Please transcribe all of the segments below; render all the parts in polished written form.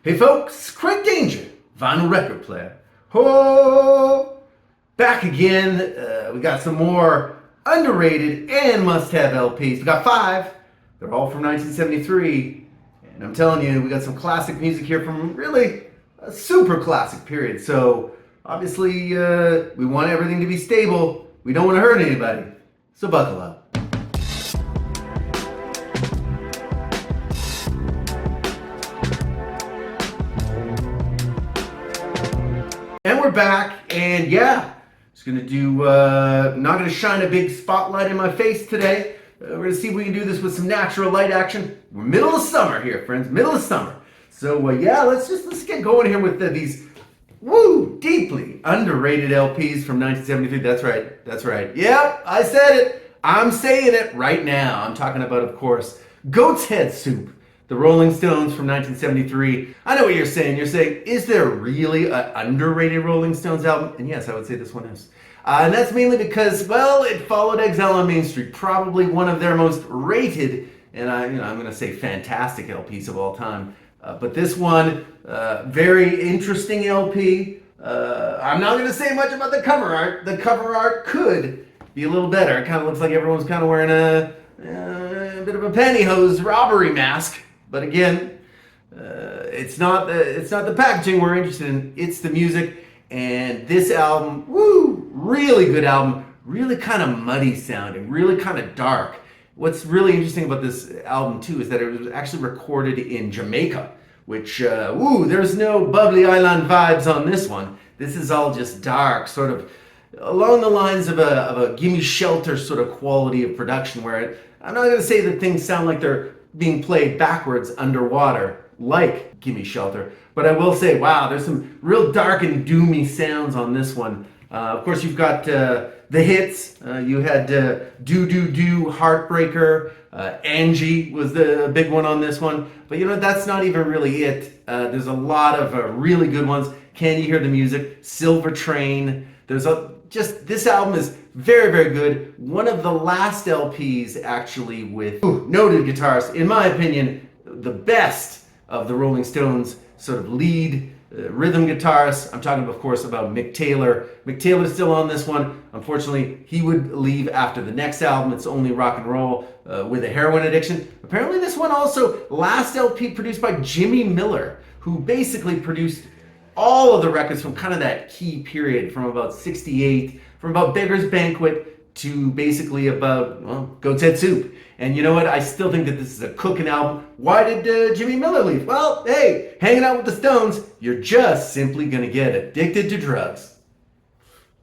Hey folks, Craig Danger, vinyl record player. Ho! Back again. We got some more underrated and must-have LPs. We got 5. They're all from 1973. And I'm telling you, we got some classic music here from really a super classic period. So obviously, we want everything to be stable. We don't want to hurt anybody. So buckle up. And we're back, and yeah, just gonna do, not gonna shine a big spotlight in my face today. We're gonna see if we can do this with some natural light action. We're middle of summer here, friends, middle of summer. So yeah, let's get going here with these, deeply underrated LPs from 1973. That's right. Yep, I said it. I'm saying it right now. I'm talking about, of course, Goat's Head Soup. The Rolling Stones from 1973. I know what you're saying. You're saying, is there really an underrated Rolling Stones album? And yes, I would say this one is. And that's mainly because, well, it followed Exile on Main Street, probably one of their most rated, and I'm going to say fantastic LPs of all time. But this one, very interesting LP. I'm not going to say much about the cover art. The cover art could be a little better. It kind of looks like everyone's kind of wearing a bit of a pantyhose robbery mask. But again, it's not the packaging we're interested in. It's the music. And this album, really good album. Really kind of muddy sounding. Really kind of dark. What's really interesting about this album too is that it was actually recorded in Jamaica, which there's no bubbly island vibes on this one. This is all just dark, sort of along the lines of a Gimme Shelter sort of quality of production, where I'm not going to say that things sound like they're being played backwards underwater like Gimme Shelter, but I will say, wow, there's some real dark and doomy sounds on this one. Of course, you've got the hits. You had Do Do Do, Heartbreaker, Angie was the big one on this one, but that's not even really it. There's a lot of really good ones. Can You Hear the Music? Silver Train. This album is very, very good. One of the last LPs actually with noted guitarists, in my opinion, the best of the Rolling Stones sort of lead rhythm guitarists. I'm talking, of course, about Mick Taylor. Mick Taylor is still on this one. Unfortunately, he would leave after the next album. It's only rock and roll with a heroin addiction. Apparently this one also, last LP produced by Jimmy Miller, who basically produced all of the records from kind of that key period from about 68, from about Beggar's Banquet to basically about, Goat's Head Soup. And you know what? I still think that this is a cooking album. Why did Jimmy Miller leave? Well, hey, hanging out with the Stones, you're just simply going to get addicted to drugs.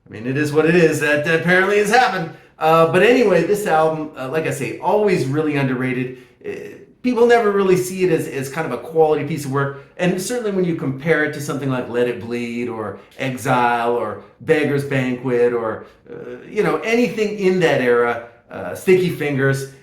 I mean, it is what it is. That apparently has happened. But anyway, this album, like I say, always really underrated. People never really see it as kind of a quality piece of work. And certainly when you compare it to something like Let It Bleed or Exile or Beggar's Banquet or, anything in that era, Sticky Fingers.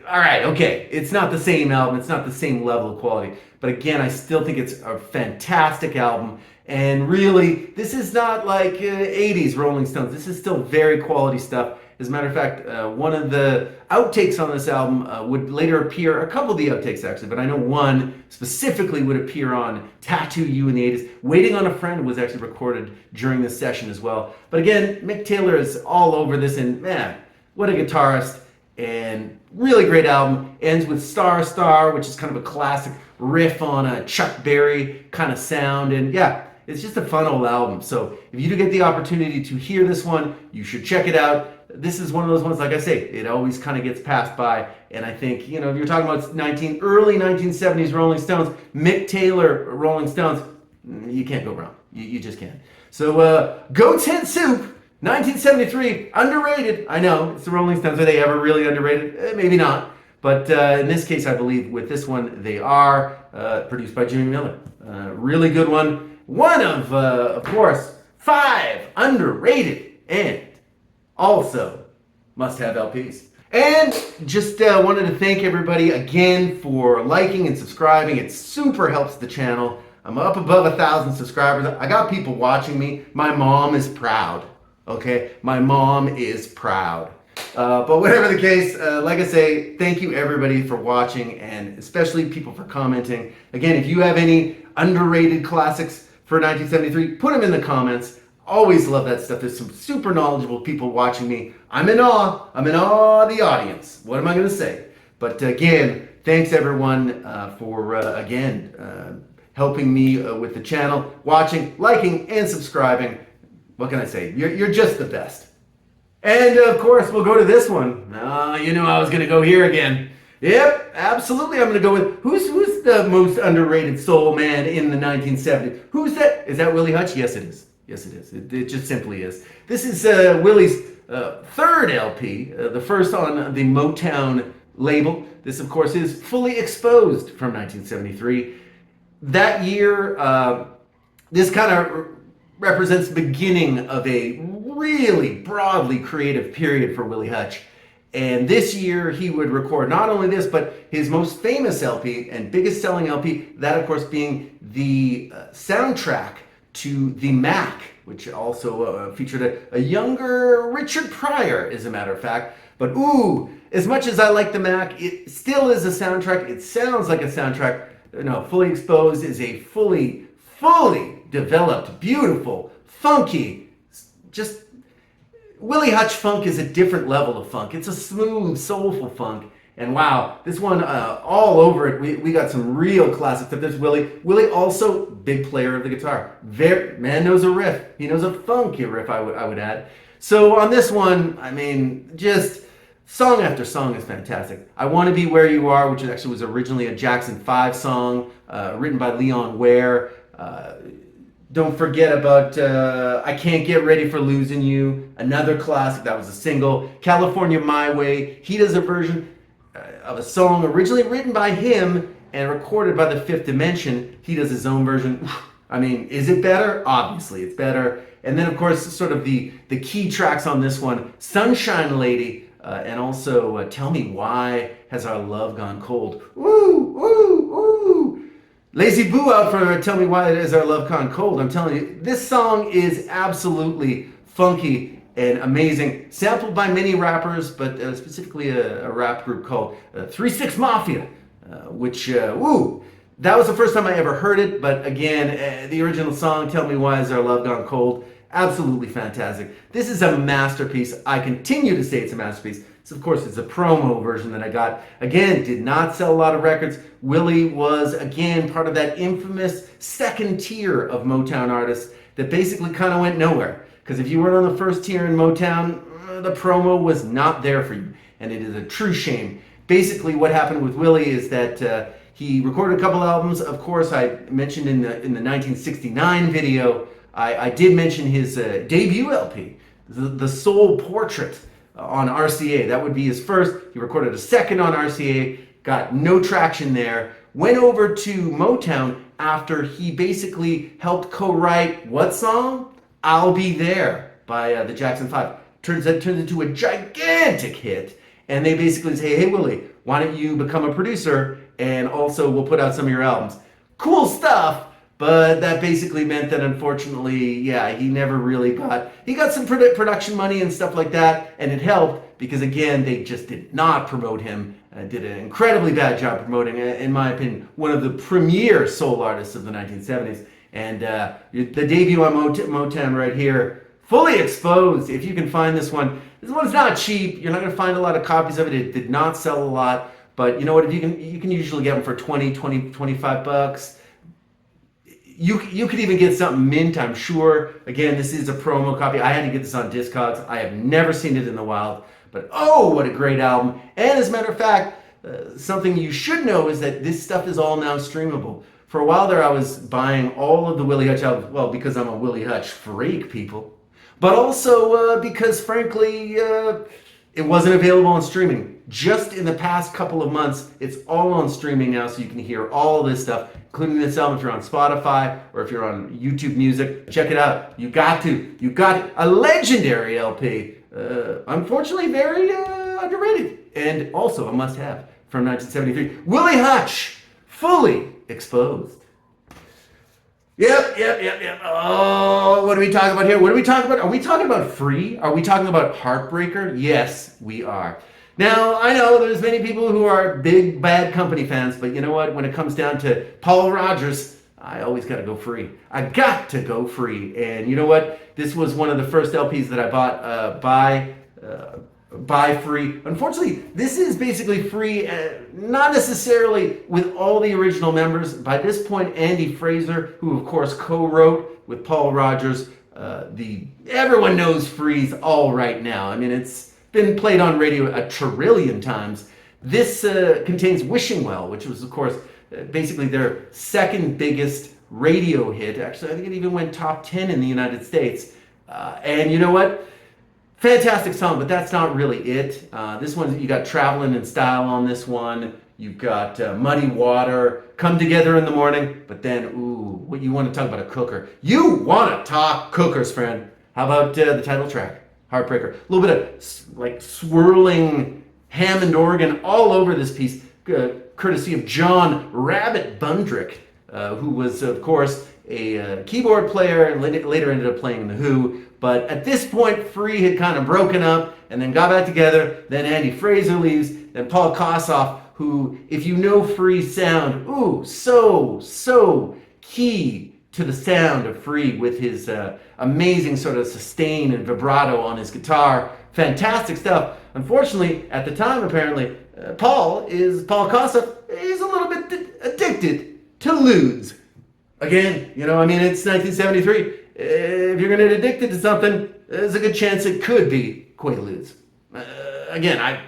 All right, okay, it's not the same album. It's not the same level of quality. But again, I still think it's a fantastic album. And really, this is not like 80s Rolling Stones. This is still very quality stuff. As a matter of fact, one of the outtakes on this album would later appear, a couple of the outtakes actually, but I know one specifically would appear on Tattoo You in the 80s. Waiting on a Friend was actually recorded during this session as well. But again, Mick Taylor is all over this, and man, what a guitarist. And really great album. Ends with Star Star, which is kind of a classic riff on a Chuck Berry kind of sound. And yeah, it's just a fun old album. So if you do get the opportunity to hear this one, you should check it out. This is one of those ones, like I say, it always kind of gets passed by. And I think, if you're talking about early 1970s Rolling Stones, Mick Taylor Rolling Stones, you can't go wrong. You just can't. So Goat's Head Soup, 1973, underrated. I know, it's the Rolling Stones. Are they ever really underrated? Maybe not. But in this case, I believe with this one, they are produced by Jimmy Miller. Really good one. One of course, 5 underrated and also must-have LPs. And just wanted to thank everybody again for liking and subscribing. It super helps the channel. I'm up above 1,000 subscribers. I got people watching me. My mom is proud. Okay, my mom is proud. But whatever the case, like I say, thank you everybody for watching, and especially people for commenting. Again, if you have any underrated classics for 1973, put them in the comments. Always love that stuff. There's some super knowledgeable people watching me. I'm in awe. I'm in awe of the audience. What am I going to say? But again, thanks everyone for, helping me with the channel, watching, liking, and subscribing. What can I say? You're just the best. And of course, we'll go to this one. You knew I was going to go here again. Yep, absolutely. I'm going to go with who's the most underrated soul man in the 1970s? Who's that? Is that Willie Hutch? Yes, it is. Yes, it is. It just simply is. This is Willie's third LP, the first on the Motown label. This, of course, is Fully Exposed from 1973. That year, this kind of represents the beginning of a really broadly creative period for Willie Hutch. And this year, he would record not only this, but his most famous LP and biggest selling LP, that, of course, being the soundtrack to The Mac, which also featured a younger Richard Pryor, as a matter of fact. But ooh, as much as I like The Mac, it still is a soundtrack. It sounds like a soundtrack. No, Fully Exposed is a fully developed, beautiful, funky, just Willie Hutch funk is a different level of funk. It's a smooth, soulful funk. And wow, this one, all over it, we got some real classics. There's Willie. Willie also, big player of the guitar. Man knows a riff. He knows a funky riff, I would add. So on this one, I mean, just song after song is fantastic. I Want to Be Where You Are, which actually was originally a Jackson 5 song, written by Leon Ware. Don't forget about I Can't Get Ready for Losing You, another classic. That was a single. California My Way. He does a version of a song originally written by him and recorded by the Fifth Dimension. He does his own version. I mean, is it better? Obviously, it's better. And then, of course, sort of the key tracks on this one, Sunshine Lady, and also Tell Me Why Has Our Love Gone Cold. Woo, woo, woo. Lazy Boo out for Tell Me Why Has Our Love Gone Cold. I'm telling you, this song is absolutely funky and amazing, sampled by many rappers, but specifically a rap group called 3-6 Mafia, which, woo, that was the first time I ever heard it, but again, the original song, Tell Me Why Is Our Love Gone Cold, absolutely fantastic. This is a masterpiece. I continue to say it's a masterpiece. So of course, it's a promo version that I got. Again, did not sell a lot of records. Willie was, again, part of that infamous second tier of Motown artists that basically kind of went nowhere. Because if you weren't on the first tier in Motown, the promo was not there for you. And it is a true shame. Basically, what happened with Willie is that he recorded a couple albums. Of course, I mentioned in the 1969 video, I did mention his debut LP, The Soul Portrait on RCA. That would be his first. He recorded a second on RCA, got no traction there, went over to Motown after he basically helped co-write what song? I'll Be There by the Jackson 5. Turns into a gigantic hit. And they basically say, hey, Willie, why don't you become a producer and also we'll put out some of your albums. Cool stuff, but that basically meant that unfortunately, yeah, he never really he got some production money and stuff like that, and it helped because, again, they just did not promote him. Did an incredibly bad job promoting, in my opinion, one of the premier soul artists of the 1970s. And the debut on Motown right here, Fully Exposed. If you can find this one's not cheap. You're not going to find a lot of copies of it. It did not sell a lot. But you know what? If you can usually get them for 25 bucks. You could even get something mint, I'm sure. Again, this is a promo copy. I had to get this on Discogs. I have never seen it in the wild. But oh, what a great album. And as a matter of fact, something you should know is that this stuff is all now streamable. For a while there, I was buying all of the Willie Hutch albums, well, because I'm a Willie Hutch freak, people. But also because, frankly, it wasn't available on streaming. Just in the past couple of months, it's all on streaming now, so you can hear all this stuff, including this album if you're on Spotify or if you're on YouTube Music. Check it out. You got a legendary LP. Unfortunately, very underrated. And also a must-have from 1973. Willie Hutch, Fully Exposed. Yep. Oh, what are we talking about here? What are we talking about? Are we talking about Free? Are we talking about Heartbreaker? Yes, we are. Now, I know there's many people who are big Bad Company fans, but you know what? When it comes down to Paul Rodgers, I always got to go free. I got to go free. And you know what? This was one of the first LPs that I bought by free. Unfortunately, this is basically free, not necessarily with all the original members. By this point, Andy Fraser, who of course co-wrote with Paul Rogers, everyone knows Free's All Right Now. I mean, it's been played on radio a trillion times. This contains Wishing Well, which was of course basically their second biggest radio hit. Actually, I think it even went top 10 in the United States. And you know what? Fantastic song, but that's not really it. This one, you got Traveling in Style on this one. You've got Muddy Water, Come Together in the Morning. But then, ooh, what you want to talk about a cooker. You want to talk cookers, friend. How about the title track, Heartbreaker? A little bit of like swirling Hammond organ all over this piece, courtesy of John Rabbit Bundrick, who was, of course, a keyboard player and later ended up playing in The Who. But at this point, Free had kind of broken up and then got back together. Then Andy Fraser leaves. Then Paul Kossoff, who, if you know Free's sound, ooh, so key to the sound of Free with his amazing sort of sustain and vibrato on his guitar. Fantastic stuff. Unfortunately, at the time, apparently, Paul Kossoff, he's a little bit addicted to lewds. Again, you know, I mean, it's 1973. If you're going to get addicted to something, there's a good chance it could be Quaaludes. Again,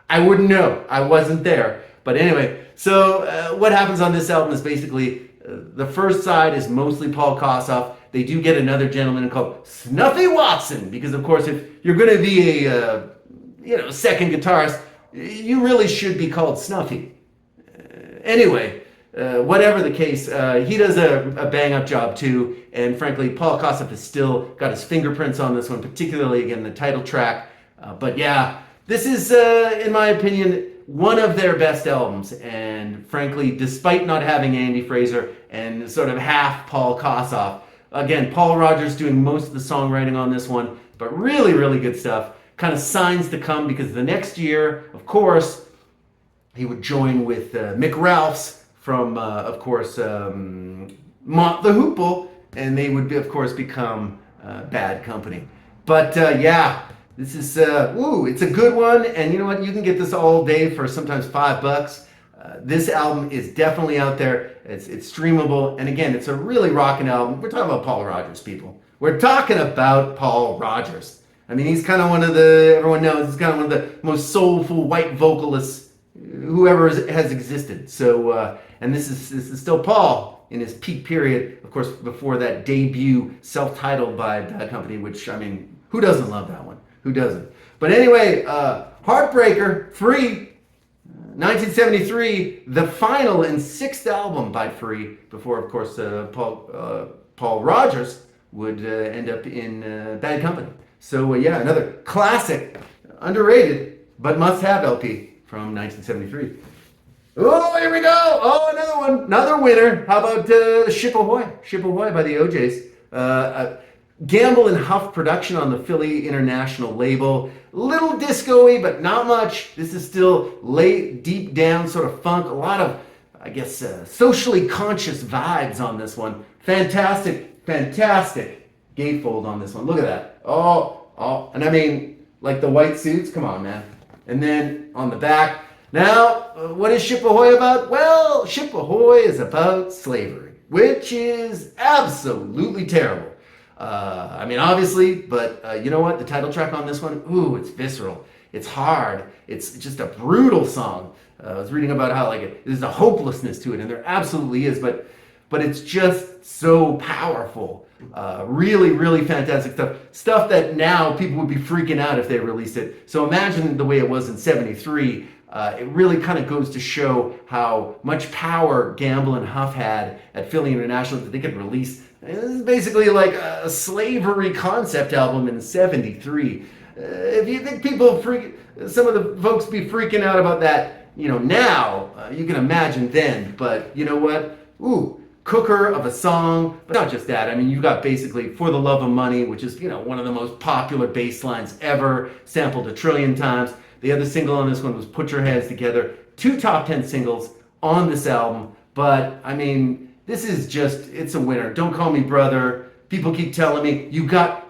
I wouldn't know. I wasn't there. But anyway, so what happens on this album is basically the first side is mostly Paul Kossoff. They do get another gentleman called Snuffy Watson, because of course, if you're going to be a second guitarist, you really should be called Snuffy. Anyway. Whatever the case, he does a bang-up job too, and frankly, Paul Kossoff has still got his fingerprints on this one, particularly, again, the title track. But yeah, this is, in my opinion, one of their best albums, and frankly, despite not having Andy Fraser and sort of half Paul Kossoff, again, Paul Rogers doing most of the songwriting on this one, but really, really good stuff. Kind of signs to come, because the next year, of course, he would join with Mick Ralphs, from, of course, Mott the Hoople, and they would, of course, become Bad Company. But yeah, this is, it's a good one, and you know what? You can get this all day for sometimes $5. This album is definitely out there. It's streamable, and again, it's a really rocking album. We're talking about Paul Rogers, people. We're talking about Paul Rogers. I mean, he's kind of everyone knows, he's kind of one of the most soulful white vocalists whoever has existed. So, and this is still Paul in his peak period, of course, before that debut self-titled by Bad Company, which, I mean, who doesn't love that one? Who doesn't? But anyway, Heartbreaker, Free, 1973, the final and sixth album by Free, before, of course, Paul Rogers would end up in Bad Company. So, yeah, another classic, underrated, but must-have LP from 1973. Oh, here we go. Oh, another one. Another winner. How about Ship Ahoy? Ship Ahoy by the OJs. Gamble and Huff production on the Philly International label. Little disco-y, but not much. This is still late, deep down sort of funk. A lot of, I guess, socially conscious vibes on this one. Fantastic gatefold on this one. Look at that. Oh. And I mean, like the white suits. Come on, man. And then on the back. Now, what is Ship Ahoy about? Well, Ship Ahoy is about slavery, which is absolutely terrible. I mean, obviously, but you know what? The title track on this one, ooh, it's visceral. It's hard. It's just a brutal song. I was reading about how there's a hopelessness to it, and there absolutely is, but it's just so powerful. Really, really fantastic stuff. Stuff that now people would be freaking out if they released it. So imagine the way it was in 73. It really kind of goes to show how much power Gamble and Huff had at Philly International that they could release. This is basically like a slavery concept album in 73. If you think some of the folks be freaking out about that, now, you can imagine then. But you know what? Ooh, cooker of a song. But not just that. I mean, you've got basically For the Love of Money, which is, one of the most popular bass lines ever, sampled a trillion times. The other single on this one was Put Your Hands Together. 2 top 10 singles on this album. But, I mean, This is just, it's a winner. Don't call me brother. People keep telling me,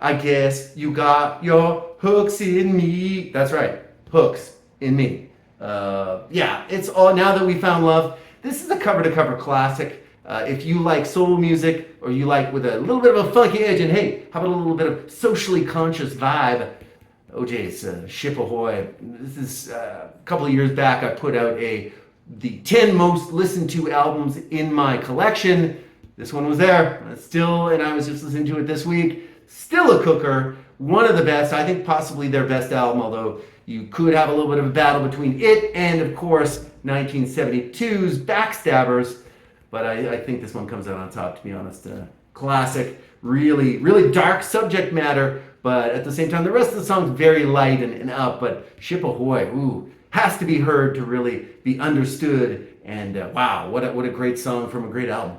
I guess, you got your hooks in me. That's right, hooks in me. Yeah, it's all, now that we found love, this is a cover-to-cover classic. If you like soul music, or you like with a little bit of a funky edge, and hey, how about a little bit of socially conscious vibe? OJ's Ship Ahoy. This is a couple of years back. I put out the 10 most listened to albums in my collection. This one was there. Still, and I was just listening to it this week. Still a cooker. One of the best. I think possibly their best album, although you could have a little bit of a battle between it and, of course, 1972's Backstabbers. But I think this one comes out on top, to be honest. Classic, really, really dark subject matter, but at the same time, the rest of the song's very light and up. But Ship Ahoy, ooh, has to be heard to really be understood. And wow, what a great song from a great album.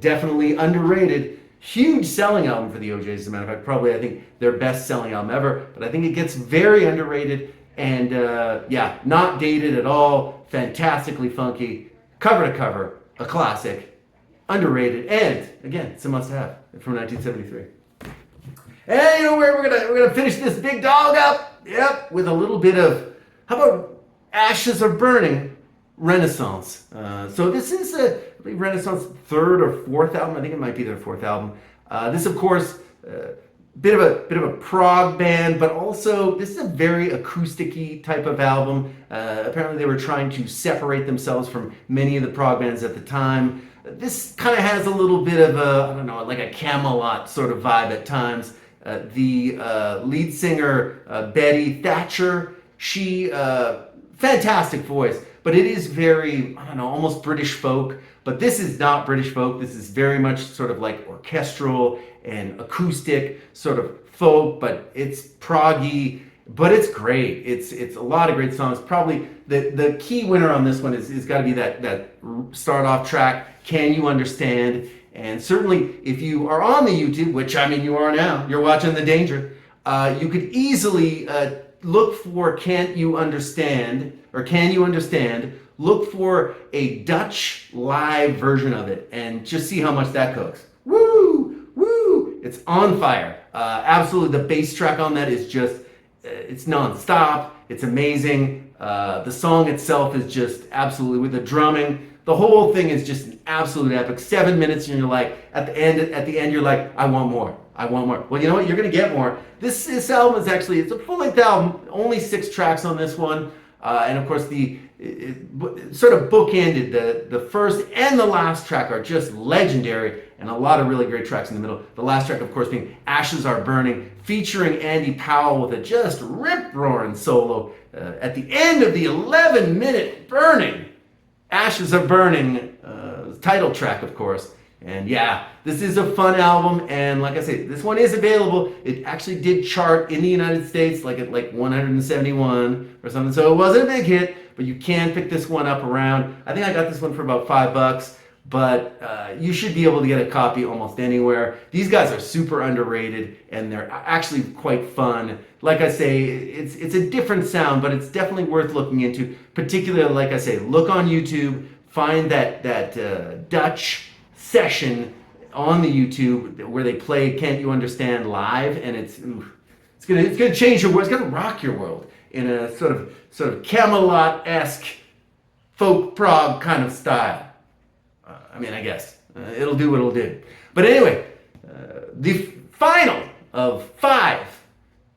Definitely underrated. Huge selling album for the OJs, as a matter of fact. Probably, I think, their best selling album ever. But I think it gets very underrated. And yeah, not dated at all. Fantastically funky. Cover to cover. A classic, underrated, and again, it's a must-have from 1973. And you know where we're gonna finish this big dog up? Yep, with a little bit of, how about Ashes Are Burning, Renaissance. So this is I believe Renaissance third or fourth album. I think it might be their fourth album. This, of course, bit of a prog band, but also this is a very acoustic-y type of album. Apparently they were trying to separate themselves from many of the prog bands at the time. This kind of has a little bit of a, I don't know, like a Camelot sort of vibe at times. The lead singer, Betty Thatcher, she, fantastic voice, but it is very, I don't know, almost British folk. But this is not British folk. This is very much sort of like orchestral and acoustic, sort of folk, but it's proggy, but it's great. It's a lot of great songs. Probably the key winner on this one is got to be that start off track, Can You Understand? And certainly if you are on the YouTube, which I mean you are now, you're watching The Danger, you could easily look for Can't You Understand, or Can You Understand? Look for a Dutch live version of it and just see how much that cooks. Woo! Woo! It's on fire. Absolutely, the bass track on that is just, it's non-stop. It's amazing. The song itself is just absolutely, with the drumming, the whole thing is just an absolute epic. 7 minutes and you're like, at the end you're like, I want more. I want more. Well, you know what? You're going to get more. This album is actually, it's a full-length album. Only 6 tracks on this one. And of course, it sort of bookended. The first and the last track are just legendary, and a lot of really great tracks in the middle. The last track, of course, being Ashes Are Burning, featuring Andy Powell with a just rip-roaring solo at the end of the 11-minute Burning. Ashes Are Burning, title track, of course. And yeah, this is a fun album, and like I say, this one is available. It actually did chart in the United States like at 171 or something, so it wasn't a big hit, but you can pick this one up around, I think I got this one for about $5, but you should be able to get a copy almost anywhere. These guys are super underrated, and they're actually quite fun. Like I say, it's a different sound, but it's definitely worth looking into, particularly, like I say, look on YouTube, find that Dutch session on the YouTube where they play Can't You Understand live, and it's gonna change your world. It's gonna rock your world in a sort of Camelot-esque folk prog kind of style. I mean, I guess it'll do what it'll do. But anyway, the final of 5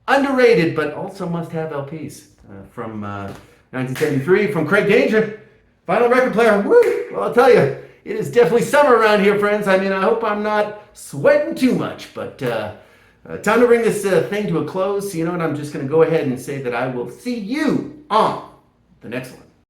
underrated but also must-have LPs from 1973 from Craig Danger, vinyl record player. Woo! Well, I'll tell you. It is definitely summer around here, friends. I mean, I hope I'm not sweating too much, but time to bring this thing to a close. So you know what? I'm just going to go ahead and say that I will see you on the next one.